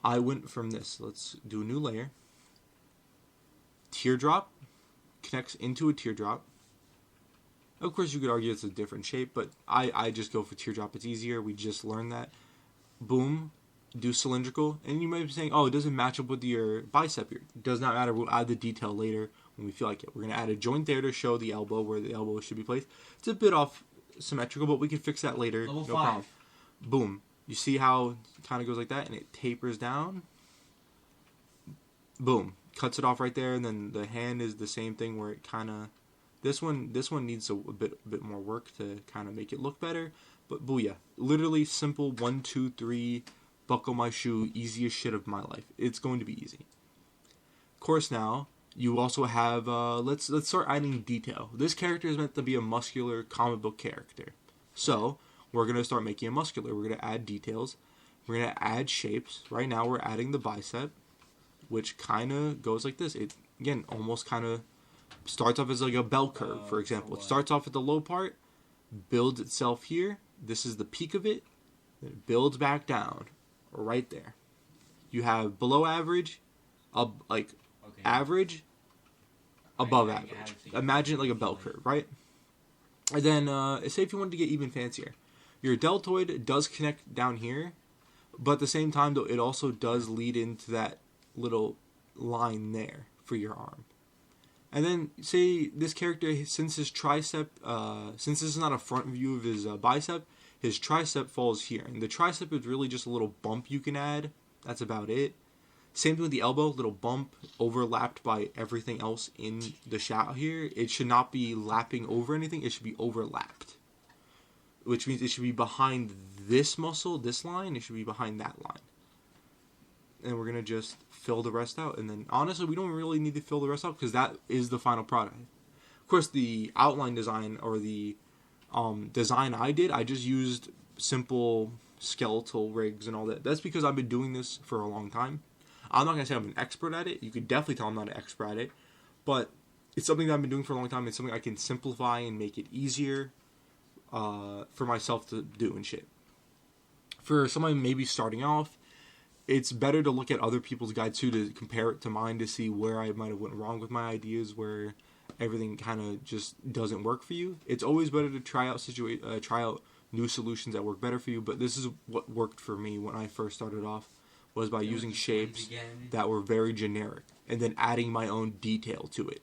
I went from this. Let's do a new layer. Teardrop connects into a teardrop. Of course, you could argue it's a different shape, but I just go for teardrop. It's easier. We just learned that. Boom. Do cylindrical. And you might be saying, oh, it doesn't match up with your bicep here. It does not matter. We'll add the detail later when we feel like it. We're going to add a joint there to show the elbow, where the elbow should be placed. It's a bit off symmetrical, but we can fix that later. Level no 5. problem. Boom. You see how it kind of goes like that, and it tapers down. Boom. Cuts it off right there, and then the hand is the same thing where it kind of... This one needs a bit more work to kind of make it look better. But booyah. Literally simple 1, 2, 3, buckle my shoe, easiest shit of my life. It's going to be easy. Of course now, you also have... let's start adding detail. This character is meant to be a muscular comic book character. So, we're going to start making it muscular. We're going to add details. We're going to add shapes. Right now, we're adding the bicep, which kind of goes like this. It, again, almost kind of starts off as like a bell curve, for example. It starts off at the low part, builds itself here. This is the peak of it. Then it builds back down, right there. You have below average, average, above average. Imagine it like a bell curve, right? And then, say if you wanted to get even fancier. Your deltoid does connect down here, but at the same time, though, it also does lead into that little line there for your arm. And then, say this character, since his tricep, since this is not a front view of his bicep, his tricep falls here. And the tricep is really just a little bump you can add. That's about it. Same thing with the elbow, little bump overlapped by everything else in the shadow here. It should not be lapping over anything. It should be overlapped. Which means it should be behind this muscle, this line. It should be behind that line. And we're going to just fill the rest out. And then, honestly, we don't really need to fill the rest out because that is the final product. Of course, the outline design or the design I did, I just used simple skeletal rigs and all that. That's because I've been doing this for a long time. I'm not going to say I'm an expert at it. You could definitely tell I'm not an expert at it. But it's something that I've been doing for a long time. It's something I can simplify and make it easier for myself to do and shit. For someone maybe starting off, it's better to look at other people's guides too, to compare it to mine, to see where I might have went wrong with my ideas, where everything kind of just doesn't work for you. It's always better to try out new solutions that work better for you, but this is what worked for me when I first started off, was by using shapes that were very generic and then adding my own detail to it.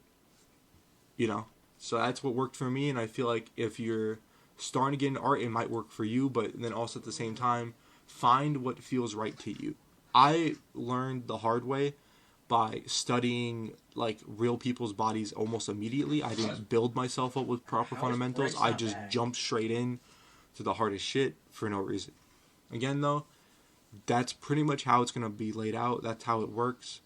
You know? So that's what worked for me, and I feel like if you're starting to get into art, it might work for you, but then also at the same time, find what feels right to you. I learned the hard way by studying like real people's bodies almost immediately. I didn't build myself up with proper fundamentals. I just jumped straight in to the hardest shit for no reason. Again, though, that's pretty much how it's going to be laid out. That's how it works.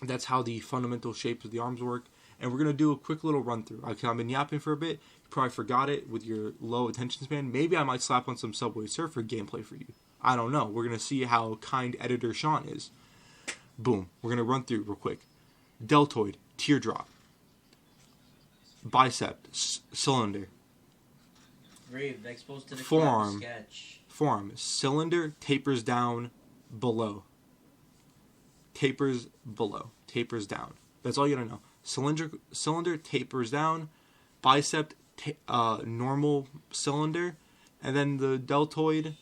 That's how the fundamental shapes of the arms work. And we're going to do a quick little run through. I've been yapping for a bit. You probably forgot it with your low attention span. Maybe I might slap on some Subway Surfer gameplay for you. I don't know. We're going to see how kind editor Sean is. Boom. We're going to run through real quick. Deltoid, teardrop. Bicep, cylinder. Exposed to the forearm, sketch. Forearm, cylinder, tapers down below. Tapers below. Tapers down. That's all you gotta know. Cylinder tapers down. Bicep, normal cylinder. And then the deltoid,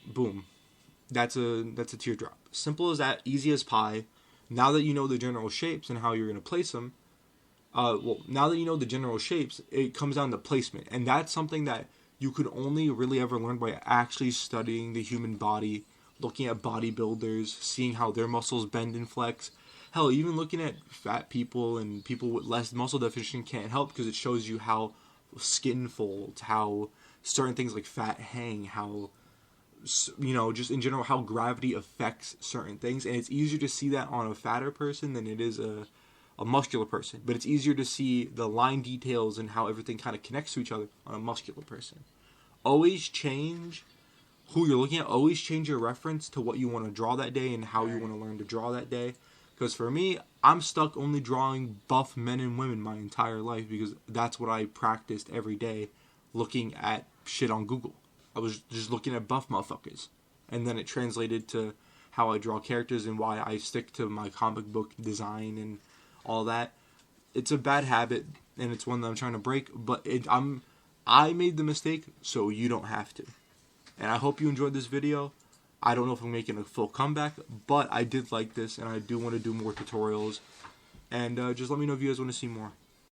boom. That's a teardrop. Simple as that, easy as pie. Now that you know the general shapes and how you're going to place them, now that you know the general shapes, it comes down to placement. And that's something that you could only really ever learn by actually studying the human body, looking at bodybuilders, seeing how their muscles bend and flex. Hell, even looking at fat people and people with less muscle definition can't help, because it shows you how skin folds, how certain things like fat hang, how, you know, just in general, how gravity affects certain things. And it's easier to see that on a fatter person than it is a muscular person. But it's easier to see the line details and how everything kind of connects to each other on a muscular person. Always change who you're looking at. Always change your reference to what you want to draw that day and how you want to learn to draw that day. Because for me, I'm stuck only drawing buff men and women my entire life, because that's what I practiced every day looking at shit on Google. I was just looking at buff motherfuckers. And then it translated to how I draw characters and why I stick to my comic book design and all that. It's a bad habit, and it's one that I'm trying to break, but I made the mistake, so you don't have to. And I hope you enjoyed this video. I don't know if I'm making a full comeback, but I did like this, and I do want to do more tutorials. And just let me know if you guys want to see more.